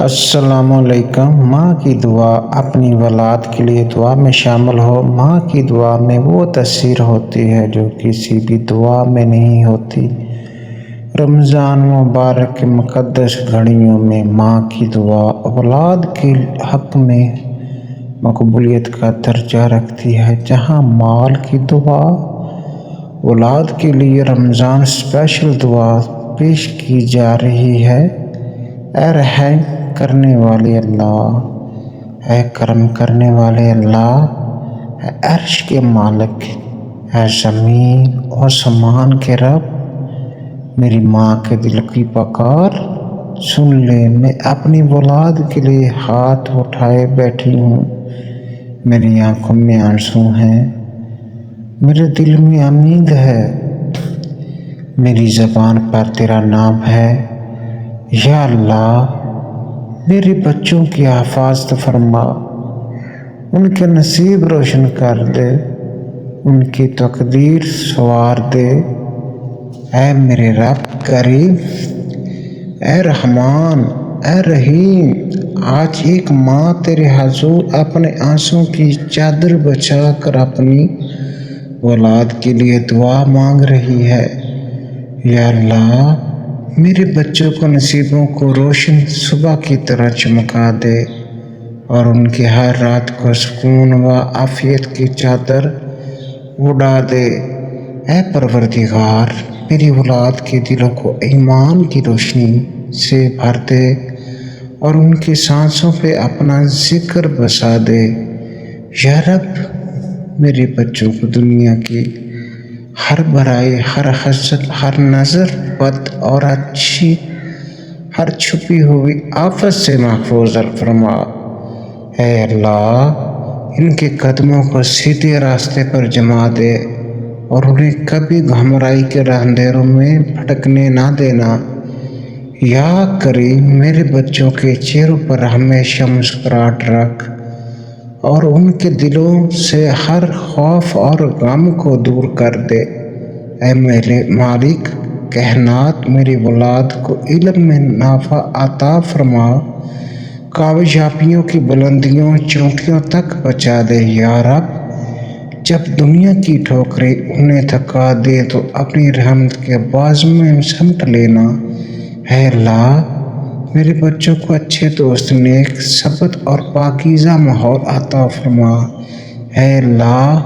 السلام علیکم۔ ماں کی دعا اپنی اولاد کے لیے دعا میں شامل ہو۔ ماں کی دعا میں وہ تاثیر ہوتی ہے جو کسی بھی دعا میں نہیں ہوتی۔ رمضان مبارک کے مقدس گھڑیوں میں ماں کی دعا اولاد کے حق میں مقبولیت کا درجہ رکھتی ہے۔ جہاں مال کی دعا اولاد کے لیے رمضان اسپیشل دعا پیش کی جا رہی ہے۔ اے رحم کرنے والے اللہ، اے کرم کرنے والے اللہ، اے عرش کے مالک، اے زمین و آسمان کے رب، میری ماں کے دل کی پکار سن لے۔ میں اپنی اولاد کے لیے ہاتھ اٹھائے بیٹھی ہوں۔ میری آنکھوں میں آنسو ہیں، میرے دل میں امید ہے، میری زبان پر تیرا نام ہے۔ یا اللہ، میرے بچوں کی حفاظت فرما، ان کے نصیب روشن کر دے، ان کی تقدیر سنوار دے۔ اے میرے رب کریم، اے رحمان، اے رحیم، آج ایک ماں تیرے حضور اپنے آنسوں کی چادر بچھا کر اپنی اولاد کے لیے دعا مانگ رہی ہے۔ یا اللہ، میرے بچوں کو نصیبوں کو روشن صبح کی طرح چمکا دے اور ان کی ہر رات کو سکون و عافیت کی چادر اڑا دے۔ اے پروردگار، میری اولاد کے دلوں کو ایمان کی روشنی سے بھر دے اور ان کی سانسوں پہ اپنا ذکر بسا دے۔ یا رب، میرے بچوں کو دنیا کی ہر برائی، ہر حسد، ہر نظر بد اور ہر چھپی ہوئی آفت سے محفوظ فرما۔ اے اللہ، ان کے قدموں کو سیدھے راستے پر جما دے اور انہیں کبھی گمراہی کے اندھیروں میں بھٹکنے نہ دینا۔ یا کریم، میرے بچوں کے چہروں پر ہمیشہ مسکراہٹ رکھ اور ان کے دلوں سے ہر خوف اور غم کو دور کر دے۔ اے میرے مالک کائنات، میری اولاد کو علم میں نافع عطا فرما، کامیابیوں کی بلندیوں چوٹیوں تک پہنچا دے۔ یا رب، جب دنیا کی ٹھوکریں انہیں تھکا دے تو اپنی رحمت کے بازو میں سمیٹ لینا۔ اے اللہ، میرے بچوں کو اچھے دوست، نیک صحبت اور پاکیزہ ماحول عطا فرما۔ اے اللہ،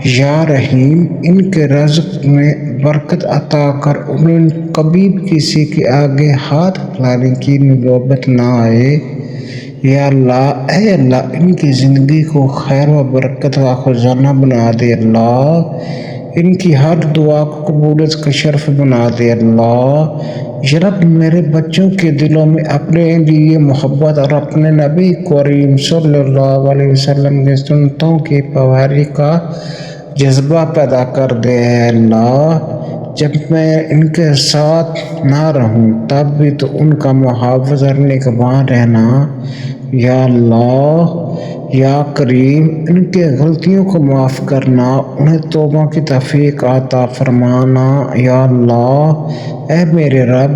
یا رحیم، ان کے رزق میں برکت عطا کر، انہیں کبھی کسی کے آگے ہاتھ پھیلانے کی نوبت نہ آئے۔ یا اللہ، اے اللہ، ان کی زندگی کو خیر و برکت کا خزانہ بنا دے۔ اللہ، ان کی ہر دعا کو قبولیت کا شرف بنا دے۔ اللہ، یا رب، میرے بچوں کے دلوں میں اپنے لیے محبت اور اپنے نبی کریم صلی اللہ علیہ وسلم کی سنتوں کی پیروی کا جذبہ پیدا کر دے۔ اے اللہ، جب میں ان کے ساتھ نہ رہوں تب بھی تو ان کا محافظ اور نگہباں رہنا۔ یا اللہ، یا کریم، ان کے غلطیوں کو معاف کرنا، انہیں توبہ کی توفیق عطا فرمانا۔ یا اللہ، اے میرے رب،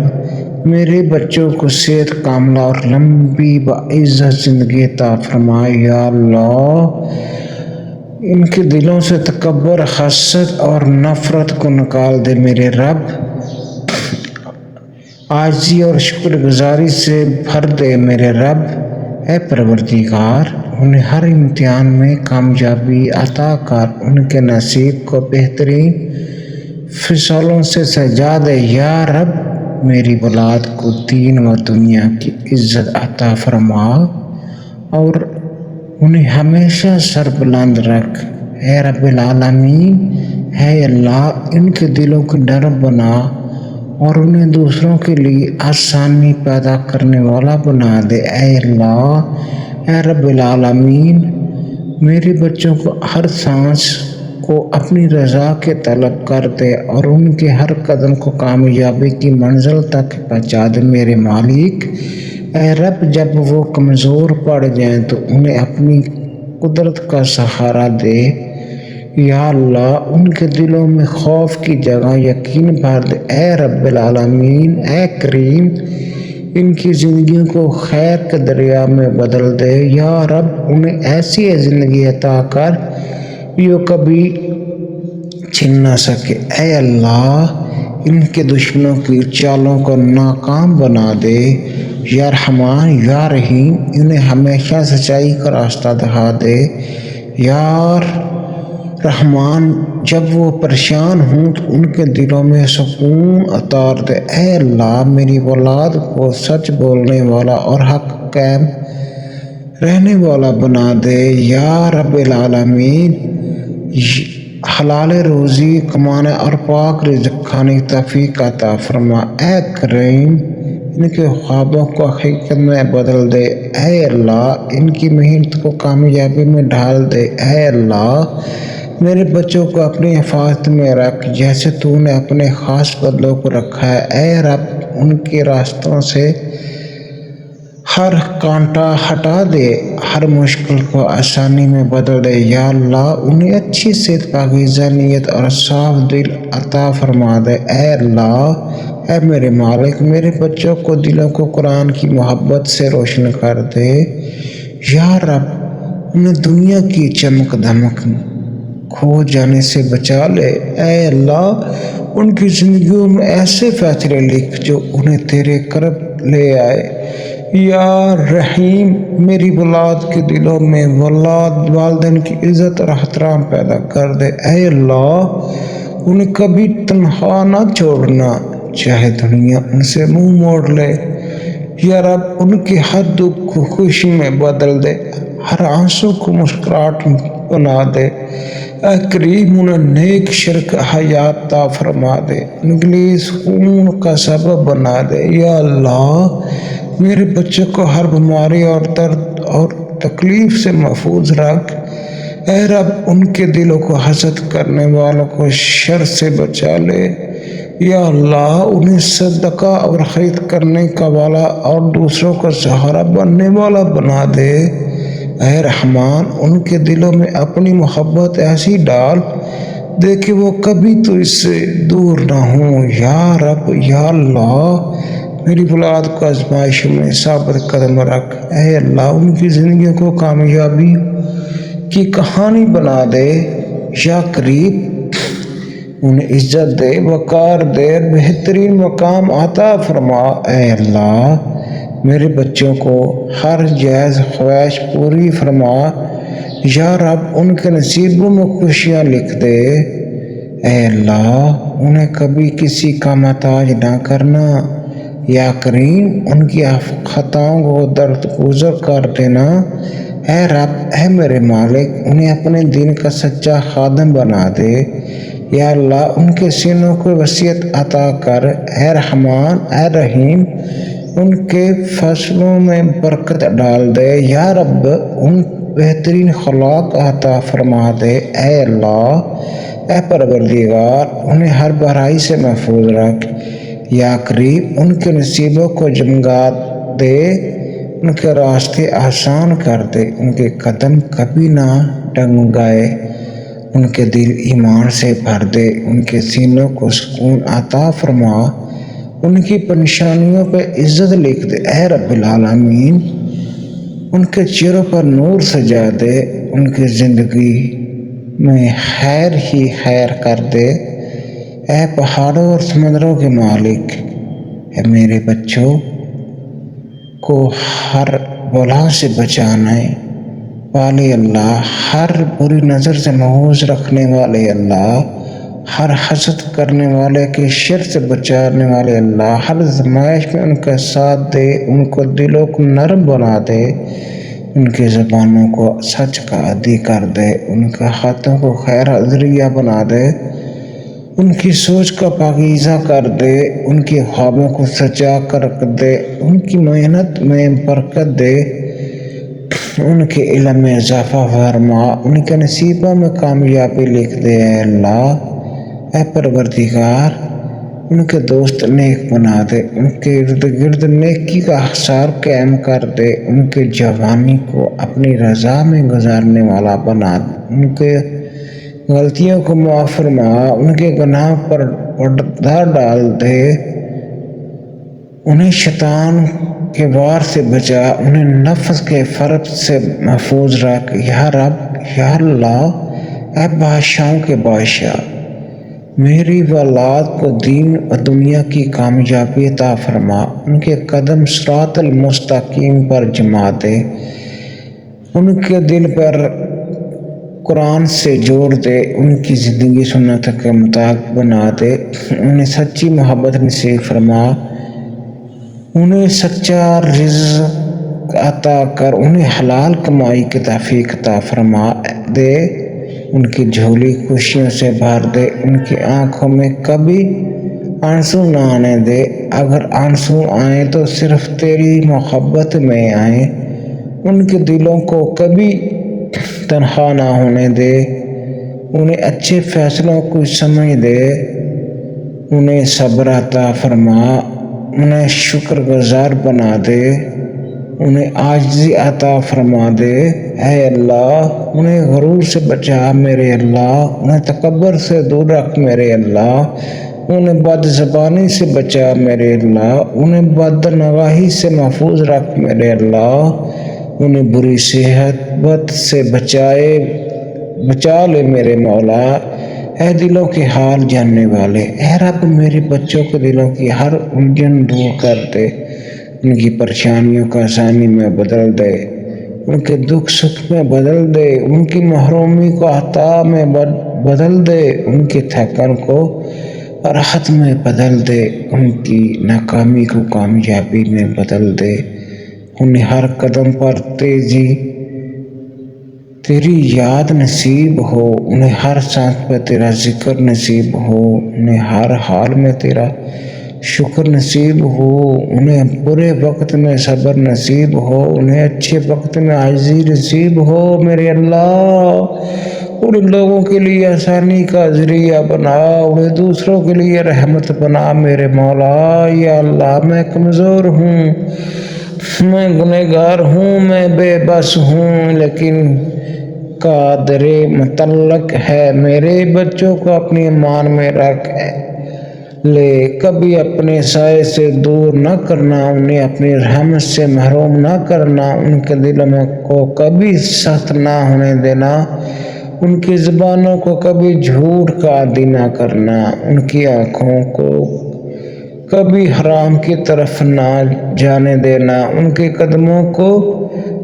میرے بچوں کو صحت کاملہ اور لمبی باعزت زندگی عطا فرما۔ یا اللہ، ان کے دلوں سے تکبر، حسد اور نفرت کو نکال دے۔ میرے رب، عاجزی اور شکر گزاری سے بھر دے۔ میرے رب، اے پروردگار، انہیں ہر امتحان میں کامیابی عطا کر، ان کے نصیب کو بہترین فیصلوں سے سجا دے۔ یا رب، میری اولاد کو دین و دنیا کی عزت عطا فرما اور انہیں ہمیشہ سر بلند رکھ۔ اے رب العالمین، اے اللہ، ان کے دلوں کو نرم بنا اور انہیں دوسروں کے لیے آسانی پیدا کرنے والا بنا دے۔ اے اللہ، اے رب العالمین، میرے بچوں کو ہر سانس کو اپنی رضا کے طلب کر دے اور ان کے ہر قدم کو کامیابی کی منزل تک پہنچا دے۔ میرے مالک، اے رب، جب وہ کمزور پڑ جائیں تو انہیں اپنی قدرت کا سہارا دے۔ یا اللہ، ان کے دلوں میں خوف کی جگہ یقین بھر دے۔ اے رب العالمین، اے کریم، ان کی زندگیوں کو خیر کے دریا میں بدل دے۔ یا رب انہیں ایسی زندگی عطا کر جو کبھی چھن نہ سکے۔ اے اللہ ان کے دشمنوں کی چالوں کو ناکام بنا دے۔ یا رحمان یا رحیم انہیں ہمیشہ سچائی کا راستہ دکھا دے۔ یا رحمان جب وہ پریشان ہوں تو ان کے دلوں میں سکون اتار دے۔ اے اللہ میری اولاد کو سچ بولنے والا اور حق قائم رہنے والا بنا دے۔ یا رب العالمین حلال روزی کمانے اور پاک رزق کھانے کی توفیق عطا فرما۔ اے کریم ان کے خوابوں کو حقیقت میں بدل دے۔ اے اللہ ان کی محنت کو کامیابی میں ڈھال دے۔ اے اللہ میرے بچوں کو اپنی حفاظت میں رکھ جیسے تو نے اپنے خاص بندوں کو رکھا ہے۔ اے رب ان کے راستوں سے ہر کانٹا ہٹا دے، ہر مشکل کو آسانی میں بدل دے۔ یا اللہ انہیں اچھی صحت، پاکیزہ نیت اور صاف دل عطا فرما دے۔ اے اللہ اے میرے مالک میرے بچوں کو دلوں کو قرآن کی محبت سے روشن کر دے۔ یا رب انہیں دنیا کی چمک دھمک کھو جانے سے بچا لے۔ اے اللہ ان کی زندگیوں میں ایسے فیصلے لکھ جو انہیں تیرے قرب لے آئے۔ یا رحیم میری اولاد کے دلوں میں والدین کی عزت اور احترام پیدا کر دے۔ اے اللہ انہیں کبھی تنہا نہ چھوڑنا چاہے دنیا ان سے منہ موڑ لے۔ یا رب ان کے ہر دکھ کو خوشی میں بدل دے، ہر آنسو کو مسکراہٹ بنا دے۔ اے کریم انہیں نیک شرک حیات عطا فرما دے، ان کے لیے سکون کا سبب بنا دے۔ یا اللہ میرے بچوں کو ہر بیماری اور درد اور تکلیف سے محفوظ رکھ۔ اے رب ان کے دلوں کو حسد کرنے والوں کو شر سے بچا لے۔ یا اللہ انہیں صدقہ اور خیر کرنے کا والا اور دوسروں کا سہارا بننے والا بنا دے۔ اے رحمان ان کے دلوں میں اپنی محبت ایسی ڈال دے کہ وہ کبھی تو اس سے دور نہ ہوں۔ یا رب یا اللہ میری اولاد کو آزمائشوں میں ثابت قدم رکھ۔ اے اللہ ان کی زندگیوں کو کامیابی کی کہانی بنا دے۔ یا کریم انہیں عزت دے، وقار دے، بہترین مقام عطا فرما۔ اے اللہ میرے بچوں کو ہر جائز خواہش پوری فرما۔ یا رب ان کے نصیبوں میں خوشیاں لکھ دے۔ اے اللہ انہیں کبھی کسی کا محتاج نہ کرنا۔ یا کریم ان کی خطاؤں کو درگزر کر دینا۔ اے رب اے میرے مالک انہیں اپنے دین کا سچا خادم بنا دے۔ یا اللہ ان کے سینوں کو وسعت عطا کر۔ اے رحمان اے رحیم ان کے فصلوں میں برکت ڈال دے۔ یا رب ان بہترین خلاق عطا فرما دے۔ اے اللہ اے پروردگار انہیں ہر برائی سے محفوظ رکھ۔ یا کریم ان کے نصیبوں کو جمگا دے، ان کے راستے آسان کر دے، ان کے قدم کبھی نہ ڈگمگائے، ان کے دل ایمان سے بھر دے، ان کے سینوں کو سکون عطا فرما، ان کی پریشانیوں پہ عزت لکھ دے۔ اے رب العالمین ان کے چہروں پر نور سجا دے، ان کی زندگی میں خیر ہی خیر کر دے۔ اے پہاڑوں اور سمندروں کے مالک اے میرے بچوں کو ہر بلا سے بچانے والے اللہ، ہر بری نظر سے محفوظ رکھنے والے اللہ، ہر حسد کرنے والے کے شر سے بچانے والے اللہ، ہر آزمائش میں ان کا ساتھ دے، ان کو دلوں کو نرم بنا دے، ان کی زبانوں کو سچ کا عادی کر دے، ان کے ہاتھوں کو خیر ذریعہ بنا دے، ان کی سوچ کا پاکیزہ کر دے، ان کے خوابوں کو سچا کر رکھ دے، ان کی محنت میں برکت دے، ان کے علم میں اضافہ فرما، ان کے نصیبوں میں کامیابی لکھ دے۔ اے اللہ اے پروردگار ان کے دوست نیک بنا دے، ان کے ارد گرد نیکی کا حصار قائم کر دے، ان کے جوانی کو اپنی رضا میں گزارنے والا بنا دے، ان کے غلطیوں کو معاف فرما، ان کے گناہ پر پردہ ڈال دے، انہیں شیطان کے وار سے بچا، انہیں نفس کے فرق سے محفوظ رکھ یا رب یا اللہ، اے بادشاہوں کے بادشاہ، میری اولاد کو دین و دنیا کی کامیابی عطا فرما، ان کے قدم صراط المستقیم پر جما دے، ان کے دل پر قرآن سے جوڑ دے، ان کی زندگی سنت کے مطابق بنا دے، انہیں سچی محبت نصیب فرما، انہیں سچا رزق عطا کر، انہیں حلال کمائی کی توفیق عطا فرما دے، ان کی جھولی خوشیوں سے بھر دے، ان کی آنکھوں میں کبھی آنسو نہ آنے دے، اگر آنسو آئیں تو صرف تیری محبت میں آئیں، ان کے دلوں کو کبھی تنہا نہ ہونے دے، انہیں اچھے فیصلوں کو سمجھ دے، انہیں صبر عطا فرما، انہیں شکر گزار بنا دے، انہیں عاجزی عطا فرما دے، اے اللہ انہیں غرور سے بچا میرے اللہ، انہیں تکبر سے دور رکھ میرے اللہ، انہیں بد زبانی سے بچا میرے اللہ، انہیں بد نواحی سے محفوظ رکھ میرے اللہ، انہیں بری صحبت سے بچا لے میرے مولا، اے دلوں کے حال جاننے والے، اے رب میرے بچوں کے دلوں کی ہر الجھن دور کر دے، ان کی پریشانیوں کو آسانی میں بدل دے، ان کے دکھ سکھ میں بدل دے، ان کی محرومی کو عطا میں بدل دے، ان کی تھکن کو راحت میں بدل دے، ان کی ناکامی کو کامیابی میں بدل دے، انہیں ہر قدم پر تیری یاد نصیب ہو، انہیں ہر سانس پہ تیرا ذکر نصیب ہو، انہیں ہر حال میں تیرا شکر نصیب ہو، انہیں برے وقت میں صبر نصیب ہو، انہیں اچھے وقت میں عاجزی نصیب ہو میرے اللہ، ان لوگوں کے لیے آسانی کا ذریعہ بنا، انہیں دوسروں کے لیے رحمت بنا میرے مولا، یا اللہ میں کمزور ہوں، میں گنہگار ہوں، میں بے بس ہوں، لیکن قادر مطلق ہے، میرے بچوں کو اپنی ایمان میں رکھ لے، کبھی اپنے سائے سے دور نہ کرنا، انہیں اپنی رحمت سے محروم نہ کرنا، ان کے دلوں کو کبھی سخت نہ ہونے دینا، ان کی زبانوں کو کبھی جھوٹ کا عادی نہ کرنا، ان کی آنکھوں کو کبھی حرام کی طرف نہ جانے دینا، ان کے قدموں کو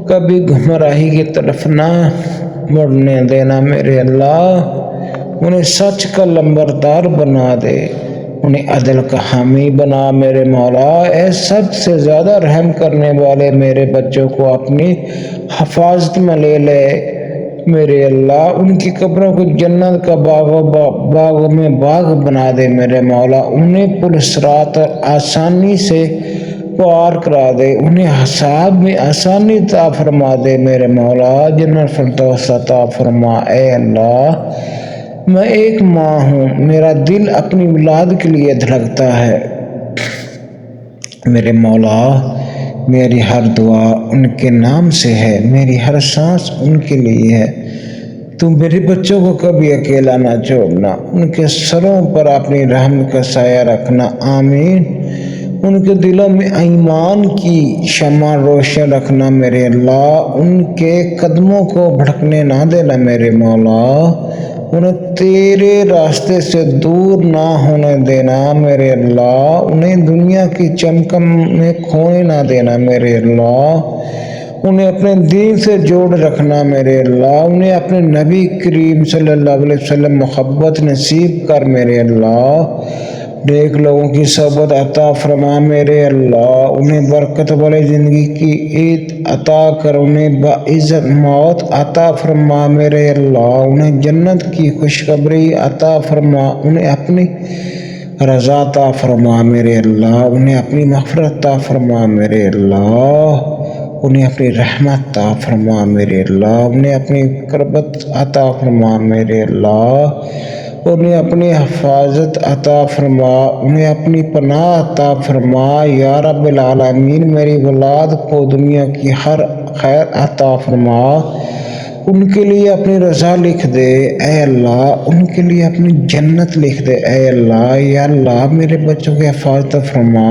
کبھی گمراہی کی طرف نہ مڑنے دینا میرے اللہ، انہیں سچ کا لمبردار بنا دے، انہیں عدل کا حامی بنا میرے مولا، اے سب سے زیادہ رحم کرنے والے میرے بچوں کو اپنی حفاظت میں لے لے میرے اللہ، ان کی قبروں کو جنت کا باغ میں باغ بنا دے میرے مولا، انہیں پل صراط آسانی سے پار کرا دے، انہیں حساب میں آسانی عطا فرما دے میرے مولا، جنت فردوس عطا فرما، اے اللہ میں ایک ماں ہوں، میرا دل اپنی اولاد کے لیے دھڑکتا ہے میرے مولا، میری ہر دعا ان کے نام سے ہے، میری ہر سانس ان کے لیے ہے، تو میرے بچوں کو کبھی اکیلا نہ چھوڑنا، ان کے سروں پر اپنی رحم کا سایہ رکھنا، آمین، ان کے دلوں میں ایمان کی شمع روشن رکھنا میرے اللہ، ان کے قدموں کو بھٹکنے نہ دینا میرے مولا، انہیں تیرے راستے سے دور نہ ہونے دینا میرے اللہ، انہیں دنیا کی چمکم میں کھونے نہ دینا میرے اللہ، انہیں اپنے دین سے جوڑ رکھنا میرے اللہ، انہیں اپنے نبی کریم صلی اللہ علیہ وسلم محبت نصیب کر میرے اللہ، نیک لوگوں کی صحبت عطا فرما میرے اللہ، انہیں برکت والی زندگی کی عید عطا کر، انہیں باعزت موت عطا فرما میرے اللہ، انہیں جنت کی خوشخبری عطا فرما، انہیں اپنی رضا عطا فرما میرے اللہ، انہیں اپنی مغفرت عطا فرما میرے اللہ، انہیں اپنی رحمت عطا فرما میرے اللہ، انہیں اپنی قربت عطا فرما میرے اللہ، انہیں اپنی حفاظت عطا فرما، انہیں اپنی پناہ عطا فرما، یا رب العالمین میری اولاد کو دنیا کی ہر خیر عطا فرما، ان کے لیے اپنی رضا لکھ دے اے اللہ، ان کے لیے اپنی جنت لکھ دے اے اللہ، یا اللہ میرے بچوں کی حفاظت فرما،